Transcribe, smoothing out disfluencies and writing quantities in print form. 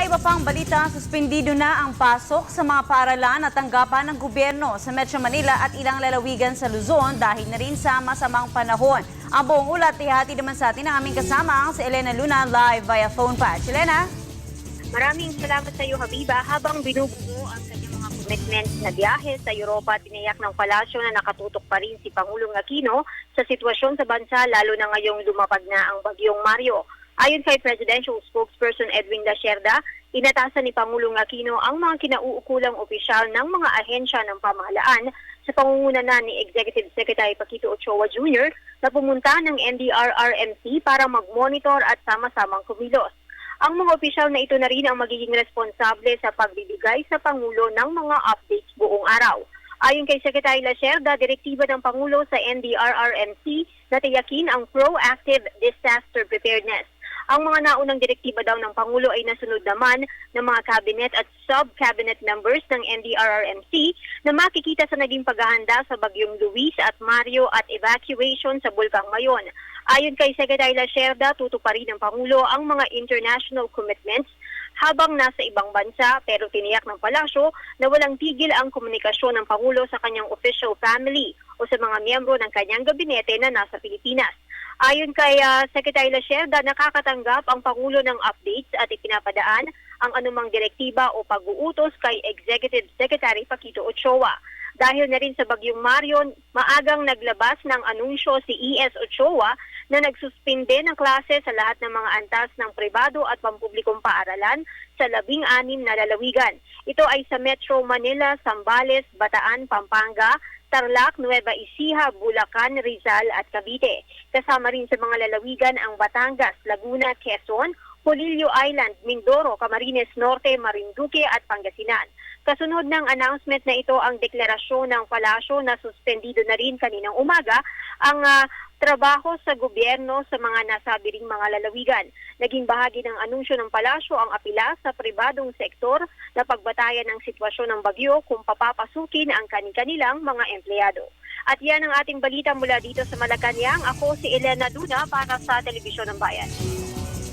Sa iba pang balita, suspendido na ang pasok sa mga paaralan at tanggapan ng gobyerno sa Metro Manila at ilang lalawigan sa Luzon dahil na rin sa masamang panahon. Ang buong ulat ihati naman sa atin ang aming kasama si Elena Luna live via phone patch. Elena? Maraming salamat sa iyo, Habiba. Habang binubuo ang kanyang mga commitments na biyahe sa Europa, tiniyak ng palasyo na nakatutok pa rin si Pangulong Aquino sa sitwasyon sa bansa, lalo na ngayong lumapag na ang bagyong Mario. Ayon kay Presidential Spokesperson Edwin Lacerda, inatasan ni Pangulong Aquino ang mga kinauukulang opisyal ng mga ahensya ng pamahalaan sa pangunguna ni Executive Secretary Paquito Ochoa Jr. na pumunta ng NDRRMC para mag-monitor at sama-samang kumilos. Ang mga opisyal na ito na rin ang magiging responsable sa pagbibigay sa Pangulo ng mga updates buong araw. Ayon kay Secretary Lacerda, direktiba ng Pangulo sa NDRRMC na tiyakin ang proactive disaster preparedness. Ang mga naunang direktiba daw ng Pangulo ay nasunod naman ng mga cabinet at sub-cabinet members ng NDRRMC na makikita sa naging paghahanda sa bagyong Luis at Mario at evacuation sa Bulkang Mayon. Ayon kay Secretary Lacerda, tutuparin ng Pangulo ang mga international commitments habang nasa ibang bansa, pero tiniyak ng palasyo na walang tigil ang komunikasyon ng Pangulo sa kanyang official family o sa mga miyembro ng kanyang gabinete na nasa Pilipinas. Ayon kay Secretary Lacerda, nakakatanggap ang Pangulo ng updates at ipinapadaan ang anumang direktiba o pag-uutos kay Executive Secretary Paquito Ochoa. Dahil na rin sa bagyong Marion, maagang naglabas ng anunsyo si E.S. Ochoa na nagsuspinde ng klase sa lahat ng mga antas ng pribado at pampublikong paaralan sa 16 na lalawigan. Ito ay sa Metro Manila, Zambales, Bataan, Pampanga, Tarlac, Nueva Ecija, Bulacan, Rizal at Cavite. Kasama rin sa mga lalawigan ang Batangas, Laguna, Quezon, Polillo Island, Mindoro, Camarines Norte, Marinduque at Pangasinan. Kasunod ng announcement na ito ang deklarasyon ng palasyo na suspendido na rin kaninang umaga ang trabaho sa gobyerno sa mga nasabi ring mga lalawigan. Naging bahagi ng anunsyo ng palasyo ang apila sa pribadong sektor na pagbatayan ng sitwasyon ng bagyo kung papapasukin ang kanilang mga empleyado. At yan ang ating balita mula dito sa Malacanang. Ako si Elena Luna para sa Telebisyon ng Bayan.